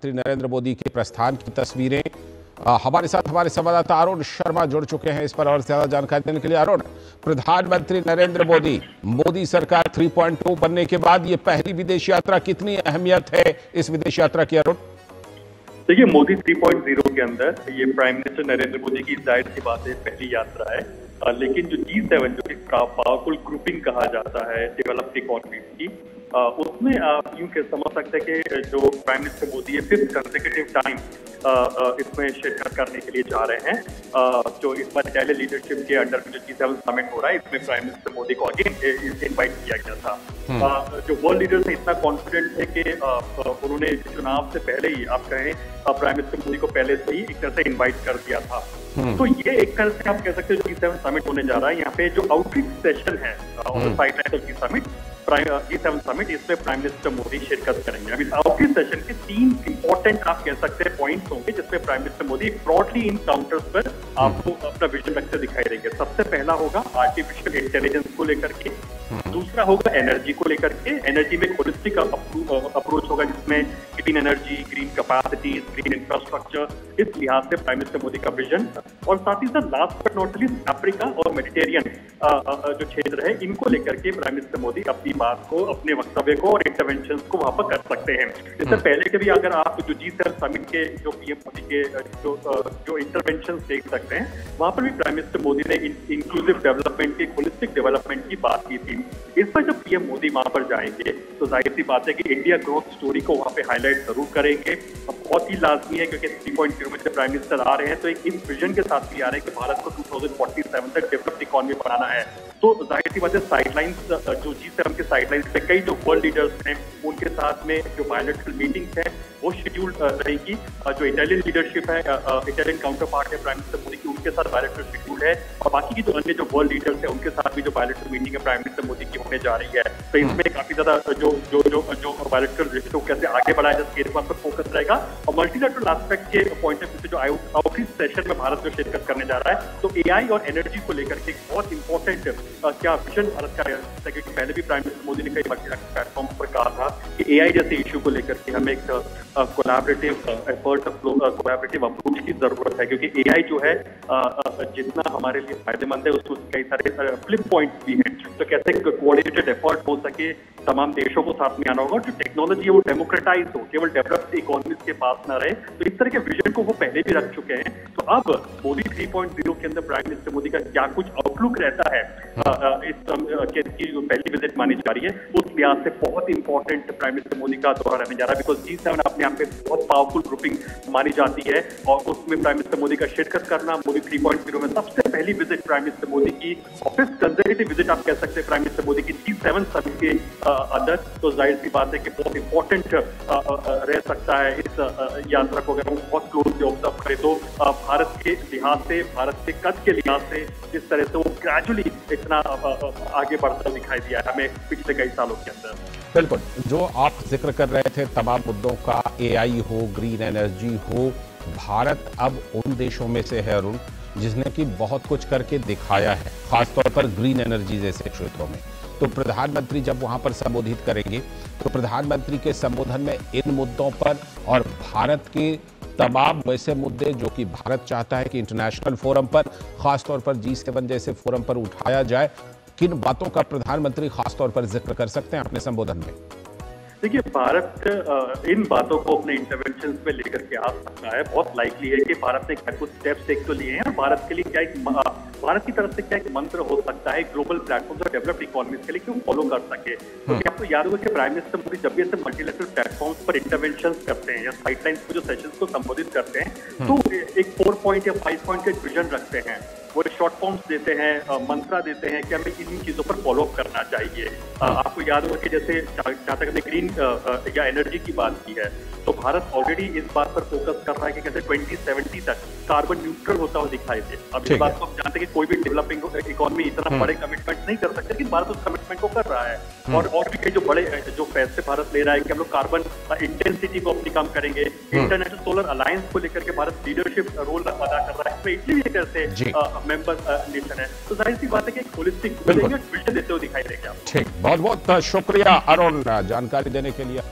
प्रधानमंत्री नरेंद्र मोदी के प्रस्थान की तस्वीरें। हमारे साथ हमारे संवाददाता अरुण शर्मा जुड़ चुके हैं इस पर और ज्यादा जानकारी देने के लिए। अरुण, प्रधानमंत्री नरेंद्र मोदी सरकार 3.2 बनने के बाद ये पहली विदेश यात्रा, कितनी अहमियत है इस विदेश यात्रा की अरुण? देखिए, मोदी 3.0 के अंदर ये प्राइम मिनिस्टर नरेंद्र मोदी की जाहिर सी बात है पहली यात्रा है, लेकिन जो G7 जो एक पावरफुल ग्रुपिंग कहा जाता है डेवलप्ड इकोनॉमीज की, उसमें आप यूं कह समझ सकते हैं कि जो प्राइम मिनिस्टर मोदी है 5th कंसेक्यूटिव टाइम इसमें शिरकत करने के लिए जा रहे हैं। जो इस बार इटालियन लीडरशिप के अंडर में जो G7 समिट हो रहा है, इसमें प्राइम मिनिस्टर मोदी को अगेन इनवाइट किया गया था। जो वर्ल्ड लीडर्स हैं इतना कॉन्फिडेंट है कि उन्होंने चुनाव से पहले ही, आप कहें प्राइम मिनिस्टर मोदी को पहले से ही एक तरह से इन्वाइट कर दिया था। तो ये एक तरह से आप कह सकते हो G7 समिट होने जा रहा है। यहाँ पे जो आउटरीच सेशन है साइडलाइन ऑफ G7 समिट, इसमें प्राइम मिनिस्टर मोदी शिरकत करेंगे। अभी आउटरीच सेशन के 3 इंपॉर्टेंट आप कह सकते हैं पॉइंट्स होंगे जिसमें प्राइम मिनिस्टर मोदी ब्रॉडली इन काउंटर्स पर आपको अपना विजन रखते दिखाई देंगे। सबसे पहला होगा आर्टिफिशियल इंटेलिजेंस को लेकर के, दूसरा होगा एनर्जी को लेकर के। एनर्जी में होलिस्टिक अप्रोच होगा जिसमें green energy, green capacities, green infrastructure, इस लिहाज से प्राइम मिनिस्टर मोदी का विजन। और साथ ही साथ last but not least Africa और मेडिटेरियन जो क्षेत्र है, इनको लेकर के प्राइम मिनिस्टर मोदी अपनी बात को, अपने वक्तव्य को और इंटरवेंशन को वहां पर कर सकते हैं। इससे पहले के भी अगर आप जो G7 समिट के जो पीएम मोदी के जो इंटरवेंशन देख सकते हैं, वहां पर भी प्राइम मिनिस्टर मोदी ने इंक्लूसिव डेवलपमेंट की, होलिस्टिक डेवलपमेंट की बात की थी। इस पर जब पीएम मोदी वहां पर जाएंगे तो जाहिर सी बात है कि इंडिया ग्रोथ स्टोरी को वहां पे हाईलाइट जरूर करेंगे। अब बहुत ही लाजमी है क्योंकि 3.0 में से प्राइम मिनिस्टर आ रहे हैं तो एक इस विजन के साथ भी आ रहे हैं कि भारत को 2047 तक डेवलप्ड इकोनॉमी बनाना है। तो जाहिर सी बात है साइडलाइंस, जो G7 के साइडलाइंस पे कई जो वर्ल्ड लीडर्स हैं उनके साथ में जो बायोलेटरल मीटिंग्स हैं वो शेड्यूल रहेगी। जो इटालियन लीडरशिप है, इटालियन काउंटर पार्ट है प्राइम मिनिस्टर मोदी की, उनके साथ बायोलेटरल शेड्यूल है। और बाकी की जो अन्य जो वर्ल्ड लीडर्स हैं उनके साथ भी जो बायोलेटरल मीटिंग है प्राइम मिनिस्टर मोदी की होने जा रही है। तो इसमें काफी ज्यादा जो जो जो जो बायोलेटरल रिश्तों कैसे आगे बढ़ाया जाए इसके पर फोकस रहेगा। और मल्टीलैटरल एस्पेक्ट के पॉइंट ऑफ व्यू से जो आउटरीच सेशन में भारत जो शिरकत करने जा रहा है, तो एआई और एनर्जी को लेकर के बहुत इंपॉर्टेंट क्या विजन भारत का है, क्योंकि पहले भी प्राइम मिनिस्टर मोदी ने कई मल्टीलैटरल प्लेटफॉर्म पर कहा था कि एआई जैसे इश्यू को लेकर के हमें एक कोलैबोरेटिव एफर्ट, कोलैबोरेटिव अप्रोच की जरूरत है। क्योंकि एआई जो है जितना हमारे लिए फायदेमंद है उसमें कई सारे फ्लिप पॉइंट्स भी हैं। तो कैसे कोऑर्डिनेटेड एफर्ट हो सके, तमाम देशों को साथ में आना होगा और जो टेक्नोलॉजी है वो डेमोक्रेटाइज हो, केवल डेवलप्ड इकोनॉमीज के पास ना रहे। तो इस तरह के विजन को वो पहले भी रख चुके हैं। तो अब मोदी 3.0 के अंदर प्राइम मिनिस्टर मोदी का क्या कुछ आउटलुक रहता है इसकी जो पहली विजिट मानी जा रही है, उस लिहाज से बहुत इंपॉर्टेंट प्राइम मिनिस्टर मोदी का दौरा रहने जा रहा है। बिकॉज G7 अपने आप में बहुत पावरफुल ग्रुपिंग मानी जाती है और उसमें प्राइम मिनिस्टर मोदी का शिरकत करना, मोदी 3.0 में सबसे पहली विजिट प्राइम मिनिस्टर मोदी की, ऑफिस कंजर्वेटिव विजिट आप कह सकते हैं प्राइम मिनिस्टर मोदी की G7 समिट के अंदर। तो जाहिर सी बात है कि बहुत इंपॉर्टेंट रह सकता है इस यात्रा को अगर हम बहुत क्लोजली ऑब्जर्व करें तो भारत के लिहाज से, भारत के कद के लिहाज से जिस तरह से वो ग्रेजुअली इतना आगे बढ़ता दिखाई दिया है हमें पिछले कई सालों के अंदर। बिल्कुल, जो आप जिक्र कर रहे थे तमाम मुद्दों का, एआई हो, ग्रीन एनर्जी हो, भारत अब उन देशों में से है अरुण जिसने कि बहुत कुछ करके दिखाया है, खासतौर पर ग्रीन एनर्जी जैसे क्षेत्रों में। तो प्रधानमंत्री जब वहां पर संबोधित करेंगे तो प्रधानमंत्री के संबोधन में इन मुद्दों पर और भारत के तमाम वैसे मुद्दे जो कि भारत चाहता है कि इंटरनेशनल फोरम पर, खासतौर पर G7 जैसे फोरम पर उठाया जाए, किन बातों का प्रधानमंत्री खासतौर पर जिक्र कर सकते हैं अपने संबोधन में? देखिए, भारत इन बातों को अपने इंटरवेंशन में लेकर के आ सकता है। बहुत लाइकली है कि भारत ने क्या कुछ स्टेप्स एक तो लिए हैं और भारत के लिए क्या एक, भारत की तरफ से क्या एक मंत्र हो सकता है ग्लोबल प्लेटफॉर्म और डेवलप्ड इकोनॉमीज के लिए कि वो फॉलो कर सके। क्योंकि आपको याद होगा कि प्राइम मिनिस्टर मोदी जब भी ऐसे मल्टीलैटरल प्लेटफॉर्म्स पर इंटरवेंशन करते हैं या साइडलाइंस पर जो सेशंस को संबोधित करते हैं तो एक 4 पॉइंट या 5 पॉइंट का विजन रखते हैं, वो शॉर्ट फॉर्म्स देते हैं, मंत्रा देते हैं कि हमें इन चीजों पर फॉलो अप करना चाहिए। आपको याद होगा कि जैसे जहाँ तक हमने ग्रीन या एनर्जी की बात की है तो भारत ऑलरेडी इस बात पर फोकस कर रहा है कि कैसे 2070 तक कार्बन न्यूट्रल होता हुआ दिखाई दे। अब इस बात को हम जानते हैं कि कोई भी डेवलपिंग इकोनॉमी इतना बड़े कमिटमेंट नहीं कर सकते, लेकिन भारत उस कमिटमेंट को कर रहा है। और भी कई जो बड़े जो फैसले भारत ले रहा है कि हम लोग कार्बन इंटेंसिटी को अपनी कम करेंगे। इंटरनेशनल सोलर अलायंस को लेकर के भारत लीडरशिप रोल अदा कर रहा है, तो इटली भी कैसे मेंबर नेशन है। तो जाहिर सी बात है कि होलिस्टिक विजन देते हुए दिखाई देगा। ठीक, बहुत बहुत शुक्रिया अरुण जानकारी देने के लिए।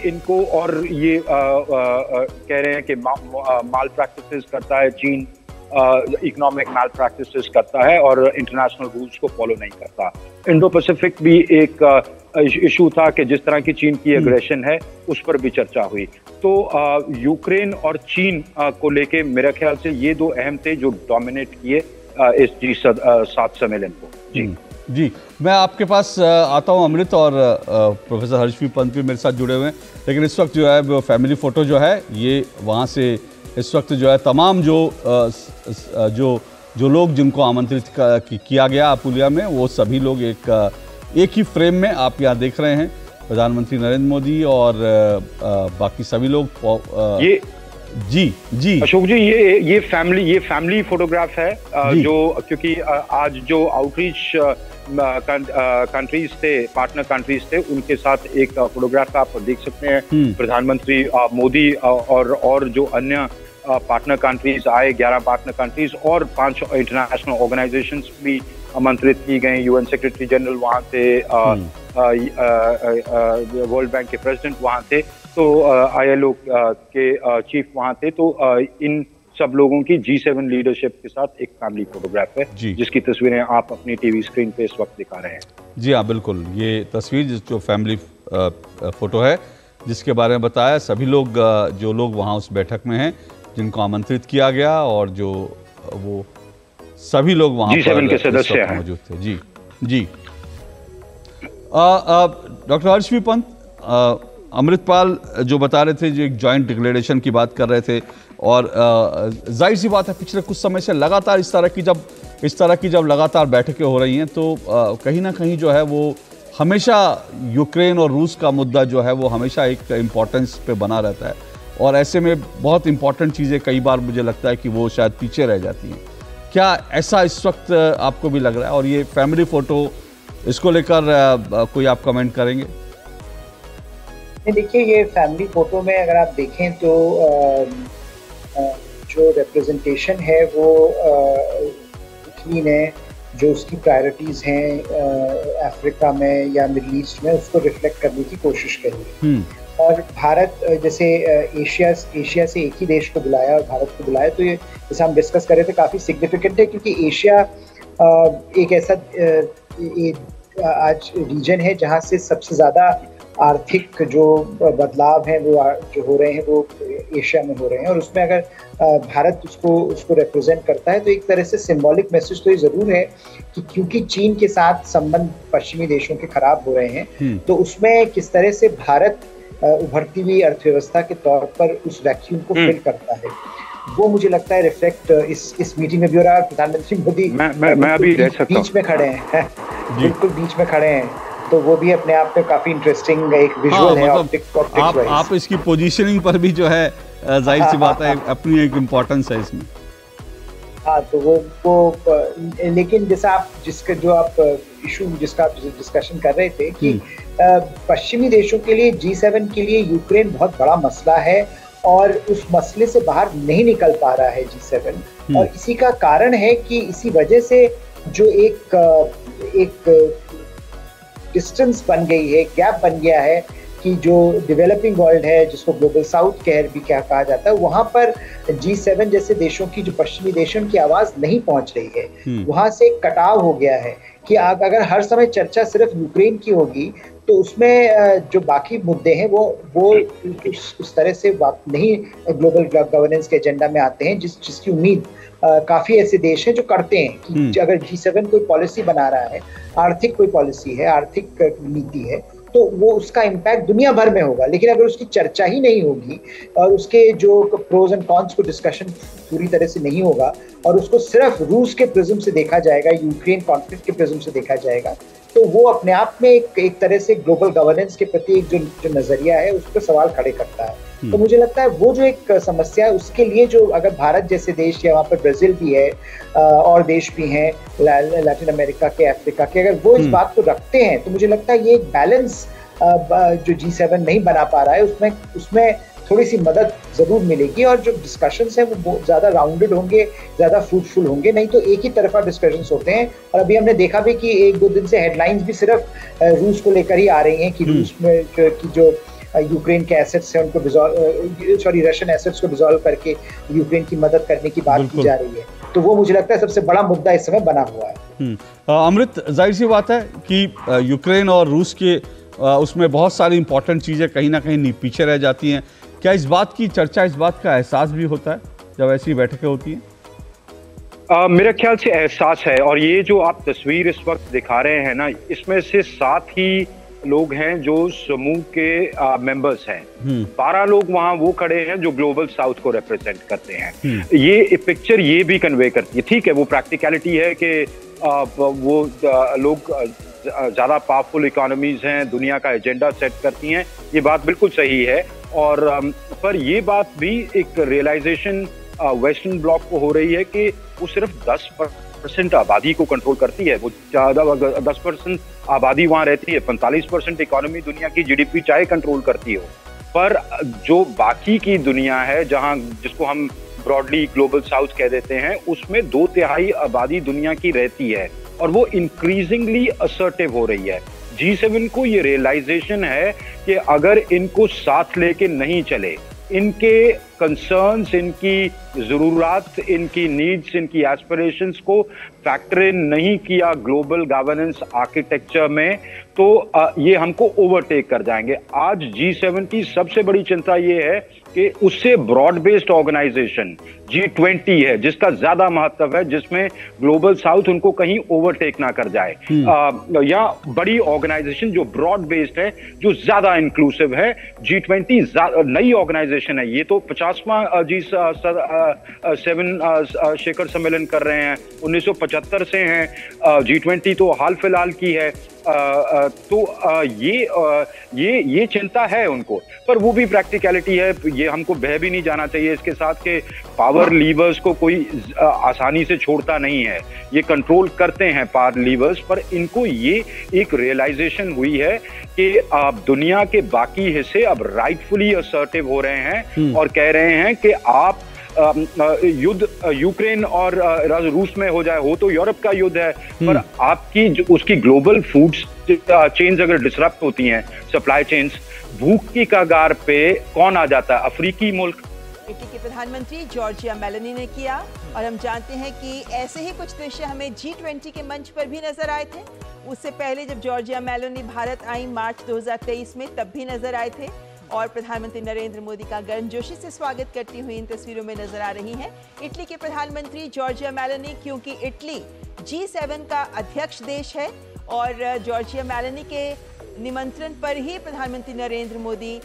इनको, और ये कह रहे हैं कि माल प्रैक्टिसेस करता है चीन, इकोनॉमिक माल प्रैक्टिसेस करता है और इंटरनेशनल रूल्स को फॉलो नहीं करता। इंडो पैसिफिक भी एक इशू था कि जिस तरह की चीन की एग्रेशन है उस पर भी चर्चा हुई। तो यूक्रेन और चीन को लेके मेरे ख्याल से ये दो अहम थे जो डोमिनेट किए इस G7 सम्मेलन को। जी, मैं आपके पास आता हूं अमृत, और प्रोफेसर हर्षवी पंत भी मेरे साथ जुड़े हुए हैं। लेकिन इस वक्त जो है वो फैमिली फ़ोटो जो है ये वहाँ से इस वक्त जो है तमाम जो लोग जिनको आमंत्रित किया गया अपुलिया में, वो सभी लोग एक ही फ्रेम में आप यहाँ देख रहे हैं। प्रधानमंत्री नरेंद्र मोदी और बाकी सभी लोग ये जी अशोक जी, ये फैमिली फोटोग्राफ है जो, क्योंकि आज जो आउटरीच कंट्रीज थे, पार्टनर कंट्रीज थे, उनके साथ एक फोटोग्राफ आप देख सकते हैं। प्रधानमंत्री मोदी और जो अन्य पार्टनर कंट्रीज आए, 11 पार्टनर कंट्रीज और 5 इंटरनेशनल ऑर्गेनाइजेशंस भी आमंत्रित की गए। यूएन सेक्रेटरी जनरल वहाँ थे, वर्ल्ड बैंक के प्रेसिडेंट वहाँ थे, तो ILO के चीफ वहाँ थे। तो इन सब लोगों की G7 लीडरशिप के साथ एक फैमिली फोटोग्राफ है जिसकी तस्वीरें आप अपनी टीवी स्क्रीन पे इस वक्त दिखा रहे हैं। जी हाँ, बिल्कुल, ये तस्वीर जो फैमिली फोटो है जिसके बारे में बताया, सभी लोग जो लोग वहाँ उस बैठक में हैं जिनको आमंत्रित किया गया, और जो वो सभी लोग वहाँ G7 के सदस्य हैं मौजूद थे। जी डॉक्टर हर्षवी पंत, अमृतपाल जो बता रहे थे, जो एक जॉइंट डिक्लेरेशन की बात कर रहे थे, और जाहिर सी बात है पिछले कुछ समय से लगातार इस तरह की जब लगातार बैठकें हो रही हैं, तो कहीं ना कहीं जो है वो हमेशा यूक्रेन और रूस का मुद्दा जो है वो हमेशा एक इम्पोर्टेंस पे बना रहता है, और ऐसे में बहुत इंपॉर्टेंट चीज़ें कई बार मुझे लगता है कि वो शायद पीछे रह जाती हैं। क्या ऐसा इस वक्त आपको भी लग रहा है? और ये फैमिली फ़ोटो, इसको लेकर कोई आप कमेंट करेंगे? देखिए, ये फैमिली फ़ोटो में अगर आप देखें तो जो रिप्रेजेंटेशन है वो क्लीन है, जो उसकी प्रायोरिटीज़ हैं अफ्रीका में या मिडल ईस्ट में, उसको रिफ्लेक्ट करने की कोशिश करी है। और भारत जैसे एशिया से एक ही देश को बुलाया और भारत को बुलाया, तो ये जैसे हम डिस्कस कर रहे थे काफ़ी सिग्निफिकेंट है, क्योंकि एशिया एक ऐसा आज रीजन है जहाँ से सबसे ज़्यादा आर्थिक जो बदलाव हैं वो जो हो रहे हैं वो एशिया में हो रहे हैं, और उसमें अगर भारत उसको रिप्रेजेंट करता है तो एक तरह से सिंबॉलिक मैसेज तो ये ज़रूर है कि क्योंकि चीन के साथ संबंध पश्चिमी देशों के खराब हो रहे हैं, तो उसमें किस तरह से भारत उभरती हुई अर्थव्यवस्था के तौर पर उस वैक्यूम को फिल करता है, वो मुझे लगता है रिफ्लेक्ट इस मीटिंग में भी हो रहा है। प्रधानमंत्री मोदी मैं अभी बीच में खड़े हैं बिल्कुल बीच में खड़े हैं, तो वो भी अपने आप में काफी इंटरेस्टिंग एक विजुअल है। मतलब आप इसकी पोजीशनिंग पर भी जो है जाहिर सी बात है अपनी एक इम्पोर्टेंस है इसमें। हाँ, तो वो लेकिन जैसा आप इशू जिसका आप डिस्कशन कर रहे थे कि पश्चिमी देशों के लिए G7 के लिए यूक्रेन बहुत बड़ा मसला है और उस मसले से बाहर नहीं निकल पा रहा है G7, और इसी का कारण है कि इसी वजह से जो एक डिस्टेंस बन गई है, गैप बन गया है कि जो डेवलपिंग वर्ल्ड है जिसको ग्लोबल साउथ भी क्या कहा जाता है, वहाँ पर G7 जैसे देशों की, जो पश्चिमी देशों की आवाज़ नहीं पहुँच रही है। वहाँ से एक कटाव हो गया है कि अगर हर समय चर्चा सिर्फ यूक्रेन की होगी तो उसमें जो बाकी मुद्दे हैं वो उस तरह से नहीं ग्लोबल गवर्नेंस के एजेंडा में आते हैं जिसकी उम्मीद काफ़ी ऐसे देश हैं जो करते हैं कि अगर G7 कोई पॉलिसी बना रहा है, आर्थिक कोई पॉलिसी है, आर्थिक नीति है, तो वो उसका इम्पैक्ट दुनिया भर में होगा। लेकिन अगर उसकी चर्चा ही नहीं होगी और उसके जो प्रोज एंड कॉन्स को डिस्कशन पूरी तरह से नहीं होगा और उसको सिर्फ रूस के प्रिज्म से देखा जाएगा, यूक्रेन कॉन्फ्लिक्ट के प्रिज्म से देखा जाएगा, तो वो अपने आप में एक तरह से ग्लोबल गवर्नेंस के प्रति एक जो नजरिया है उस पर सवाल खड़े करता है। तो मुझे लगता है वो जो एक समस्या है उसके लिए जो अगर भारत जैसे देश या वहाँ पर ब्राजील भी है और देश भी हैं लैटिन अमेरिका के, अफ्रीका के, अगर वो इस बात को रखते हैं तो मुझे लगता है ये एक बैलेंस जो G7 नहीं बना पा रहा है उसमें थोड़ी सी मदद जरूर मिलेगी और जो डिस्कशंस हैं वो ज्यादा राउंडेड होंगे, ज्यादा फ्रूटफुल होंगे। नहीं तो एक ही तरफा डिस्कशंस होते हैं और अभी हमने देखा भी कि 1-2 दिन से हेडलाइंस भी सिर्फ रूस को लेकर ही आ रही हैं कि रूस में की जो यूक्रेन के एसेट्स है उनको रशियन एसेट्स को डिसॉल्व करके यूक्रेन की मदद करने की बात की जा रही है। तो वो मुझे लगता है सबसे बड़ा मुद्दा इस समय बना हुआ है। अमृत, जाहिर सी बात है कि यूक्रेन और रूस के उसमें बहुत सारी इंपॉर्टेंट चीज़ें कहीं ना कहीं पीछे रह जाती हैं। क्या इस बात की चर्चा, इस बात का एहसास भी होता है जब ऐसी बैठकें होती हैं? मेरे ख्याल से एहसास है, और ये जो आप तस्वीर इस वक्त दिखा रहे हैं ना, इसमें से 7 ही लोग हैं जो समूह के मेंबर्स हैं। 12 लोग वहाँ वो खड़े हैं जो ग्लोबल साउथ को रिप्रेजेंट करते हैं। ये पिक्चर ये भी कन्वे करती है, ठीक है, वो प्रैक्टिकलिटी है कि वो लोग ज़्यादा पावरफुल इकोनॉमीज हैं, दुनिया का एजेंडा सेट करती हैं, ये बात बिल्कुल सही है। और पर ये बात भी एक रियलाइजेशन वेस्टर्न ब्लॉक को हो रही है कि वो सिर्फ 10% आबादी को कंट्रोल करती है। वो 10% आबादी वहाँ रहती है, 45% इकोनॉमी दुनिया की जीडीपी चाहे कंट्रोल करती हो, पर जो बाकी की दुनिया है, जहाँ जिसको हम ब्रॉडली ग्लोबल साउथ कह देते हैं, उसमें 2/3 आबादी दुनिया की रहती है और वो इंक्रीजिंगली असर्टिव हो रही है। G7 को ये रियलाइजेशन है कि अगर इनको साथ लेके नहीं चले, इनके कंसर्न्स, इनकी ज़रूरत, इनकी नीड्स, इनकी एस्पिरेशंस को फैक्टर इन नहीं किया ग्लोबल गवर्नेंस आर्किटेक्चर में, तो ये हमको ओवरटेक कर जाएंगे। आज G7 की सबसे बड़ी चिंता ये है कि उससे ब्रॉड बेस्ड ऑर्गेनाइजेशन G20 है, जिसका ज्यादा महत्व है, जिसमें ग्लोबल साउथ उनको कहीं ओवरटेक ना कर जाए, या बड़ी ऑर्गेनाइजेशन जो ब्रॉड बेस्ड है, जो ज्यादा इंक्लूसिव है। G20 नई ऑर्गेनाइजेशन है, ये तो 50वां G7 शिखर सम्मेलन कर रहे हैं, 1975 से हैं। G20 तो हाल फिलहाल की है। तो ये चिंता है उनको, पर वो भी प्रैक्टिकलिटी है। ये हमको बह भी नहीं जाना चाहिए इसके साथ के पावर लीवर्स को कोई आसानी से छोड़ता नहीं है, ये कंट्रोल करते हैं पावर लीवर्स, पर इनको ये एक रियलाइजेशन हुई है कि दुनिया के बाकी हिस्से अब राइटफुली असर्टिव हो रहे हैं और कह रहे हैं कि आप युद्ध यूक्रेन और रूस में हो जाए, हो तो यूरोप का युद्ध है, पर आपकी उसकी ग्लोबल फूड चेन्स अगर डिसरप्ट होती हैं, सप्लाई चेन्स, भूख की कगार पे कौन आ जाता है? अफ्रीकी मुल्क। इटली के प्रधानमंत्री जॉर्जिया मेलोनी ने किया, और हम जानते हैं कि ऐसे ही कुछ दृश्य हमें G20 के मंच पर भी नजर आए थे। उससे पहले जब जॉर्जिया मेलोनी भारत आई मार्च 2023 में, तब भी नजर आए थे, और प्रधानमंत्री नरेंद्र मोदी का गर्मजोशी से स्वागत करती हुई इन तस्वीरों में नजर आ रही हैं इटली के प्रधानमंत्री जॉर्जिया मेलोनी, क्योंकि इटली G7 का अध्यक्ष देश है और जॉर्जिया मेलोनी के निमंत्रण पर ही प्रधानमंत्री नरेंद्र मोदी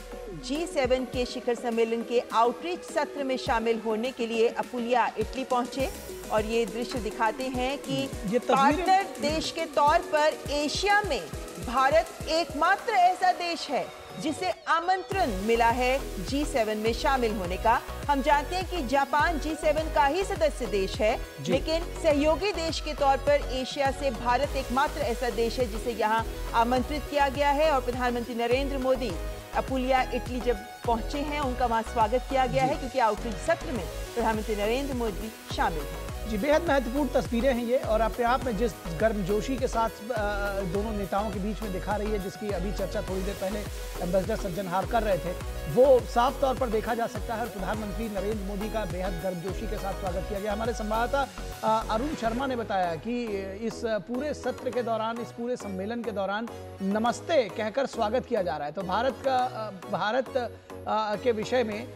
G7 के शिखर सम्मेलन के आउटरीच सत्र में शामिल होने के लिए अपुलिया इटली पहुंचे। और ये दृश्य दिखाते हैं कि पार्टनर देश के तौर पर एशिया में भारत एकमात्र ऐसा देश है जिसे आमंत्रण मिला है G7 में शामिल होने का। हम जानते हैं कि जापान G7 का ही सदस्य देश है, लेकिन सहयोगी देश के तौर पर एशिया से भारत एकमात्र ऐसा देश है जिसे यहाँ आमंत्रित किया गया है। और प्रधानमंत्री नरेंद्र मोदी अपुलिया इटली जब पहुंचे हैं, उनका वहां स्वागत किया गया है, क्योंकि आउटरीच सत्र में प्रधानमंत्री नरेंद्र मोदी शामिल हैं। जी, बेहद महत्वपूर्ण तस्वीरें हैं ये, और अपने आप में जिस गर्मजोशी के साथ दोनों नेताओं के बीच में दिखा रही है, जिसकी अभी चर्चा थोड़ी देर पहले एम्बेसडर सज्जनहार कर रहे थे, वो साफ तौर पर देखा जा सकता है। और प्रधानमंत्री नरेंद्र मोदी का बेहद गर्मजोशी के साथ स्वागत किया गया। हमारे संवाददाता अरुण शर्मा ने बताया कि इस पूरे सत्र के दौरान, इस पूरे सम्मेलन के दौरान नमस्ते कहकर स्वागत किया जा रहा है। तो भारत के विषय में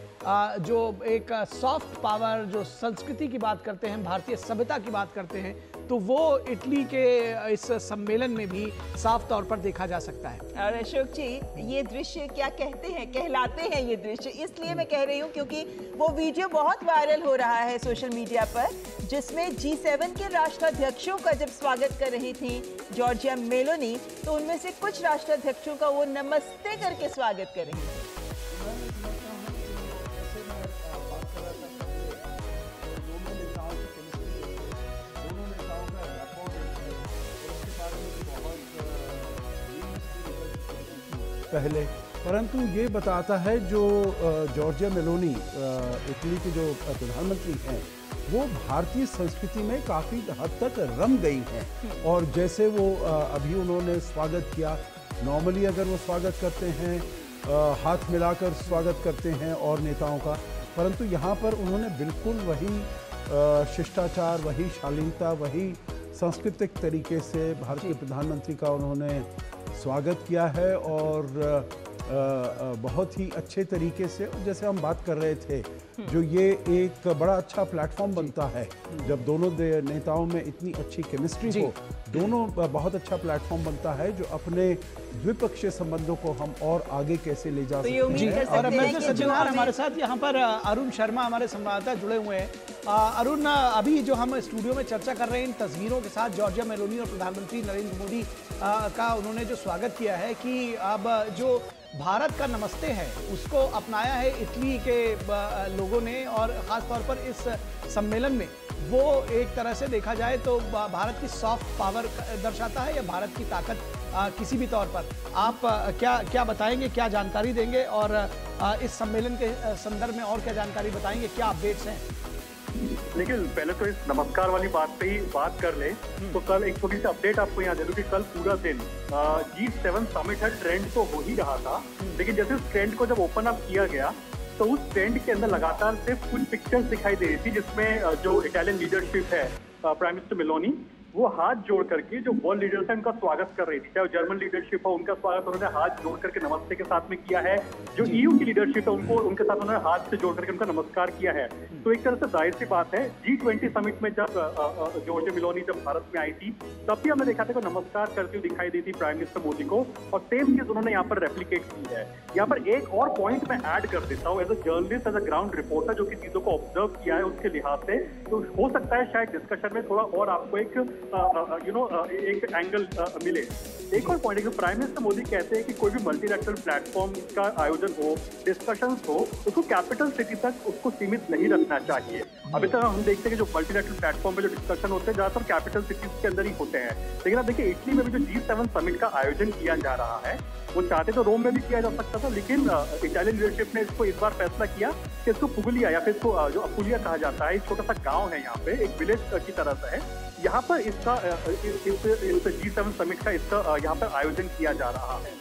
जो एक सॉफ्ट पावर, जो संस्कृति की बात करते हैं, भारतीय सभ्यता की बात करते हैं, तो वो इटली के इस सम्मेलन में भी साफ तौर पर देखा जा सकता है। और अशोक जी, ये दृश्य क्या कहते हैं, कहलाते हैं ये दृश्य, इसलिए मैं कह रही हूँ क्योंकि वो वीडियो बहुत वायरल हो रहा है सोशल मीडिया पर, जिसमें G7 के राष्ट्राध्यक्षों का जब स्वागत कर रही थी जॉर्जिया मेलोनी, तो उनमें से कुछ राष्ट्राध्यक्षों का वो नमस्ते करके स्वागत कर रही थी। पहले, परंतु ये बताता है जो जॉर्जिया मेलोनी इटली के जो प्रधानमंत्री हैं, वो भारतीय संस्कृति में काफ़ी हद तक रम गई हैं। और जैसे वो अभी उन्होंने स्वागत किया, नॉर्मली अगर वो स्वागत करते हैं हाथ मिलाकर स्वागत करते हैं और नेताओं का, परंतु यहाँ पर उन्होंने बिल्कुल वही शिष्टाचार, वही शालीनता, वही सांस्कृतिक तरीके से भारत के प्रधानमंत्री का उन्होंने स्वागत किया है और बहुत ही अच्छे तरीके से, जैसे हम बात कर रहे थे, जो ये एक बड़ा अच्छा प्लेटफॉर्म बनता है जब दोनों नेताओं में इतनी अच्छी केमिस्ट्री हो, दोनों बहुत अच्छा प्लेटफॉर्म बनता है जो अपने द्विपक्षीय संबंधों को हम और आगे कैसे ले जा सकते हैं। और एम्बेसडर सज्जनहार हमारे साथ यहाँ पर अरुण शर्मा हमारे संवाददाता जुड़े हुए हैं। अरुण, अभी जो हम स्टूडियो में चर्चा कर रहे हैं इन तस्वीरों के साथ, जॉर्जिया मेलोनी और प्रधानमंत्री नरेंद्र मोदी का उन्होंने जो स्वागत किया है कि अब जो भारत का नमस्ते है उसको अपनाया है इटली के लोगों ने, और ख़ास तौर पर इस सम्मेलन में वो एक तरह से देखा जाए तो भारत की सॉफ्ट पावर दर्शाता है या भारत की ताकत किसी भी तौर पर। आप क्या बताएंगे, क्या जानकारी देंगे और इस सम्मेलन के संदर्भ में और क्या जानकारी बताएंगे, क्या अपडेट्स हैं? लेकिन पहले तो इस नमस्कार वाली बात पे ही बात कर ले तो कल एक छोटी सी अपडेट आपको यहाँ दे दूं कि कल पूरा दिन G7 समिट है, ट्रेंड तो हो ही रहा था, लेकिन जैसे उस ट्रेंड को जब ओपन अप किया गया तो उस ट्रेंड के अंदर लगातार सिर्फ कुछ पिक्चर्स दिखाई दे रही थी जिसमें जो इटालियन लीडरशिप है, प्राइम मिनिस्टर मेलोनी, वो हाथ जोड़ करके जो वर्ल्ड लीडर्स हैं उनका स्वागत कर रही थी। चाहे जर्मन लीडरशिप हो, उनका स्वागत उन्होंने हाथ जोड़ करके नमस्ते के साथ में किया है। जो EU की लीडरशिप है उनको उनके साथ उन्होंने हाथ से जोड़ करके उनका नमस्कार किया है। तो एक तरह से जाहिर सी बात है, G20 समिट में जब जॉर्जिया मेलोनी जब भारत में आई थी तब भी हमने देखा था कि नमस्कार करती हुई दिखाई दी थी प्राइम मिनिस्टर मोदी को, और सेम चीज उन्होंने यहाँ पर रेप्लिकेट की है। यहाँ पर एक और पॉइंट मैं ऐड कर देता हूँ as a journalist, as a ground reporter जो कि चीजों को ऑब्जर्व किया है उसके लिहाज से, तो हो सकता है शायद डिस्कशन में थोड़ा और आपको एक एंगल मिले। एक और पॉइंट है कि प्राइम मिनिस्टर मोदी कहते हैं कि कोई भी मल्टीलैटरल प्लेटफॉर्म का आयोजन हो, डिस्कशंस हो, उसको कैपिटल सिटी तक उसको सीमित नहीं रखना चाहिए। अभी तक हम देखते हैं कि जो मल्टीलैटरल प्लेटफॉर्म पे जो डिस्कशन होते हैं ज्यादातर कैपिटल सिटीज के अंदर ही होते हैं, लेकिन अब देखिए इटली में भी जो G7 समिट का आयोजन किया जा रहा है, वो चाहते तो रोम में भी किया जा सकता था, लेकिन इटालियन लीडरशिप ने इसको इस बार फैसला किया कि इसको पुगलिया या फिर इसको जो अपुलिया कहा जाता है, एक छोटा सा गाँव है यहाँ पे, एक विलेज की तरह से है, यहाँ पर इसका इस G7 समिट का इसका यहाँ पर आयोजन किया जा रहा है।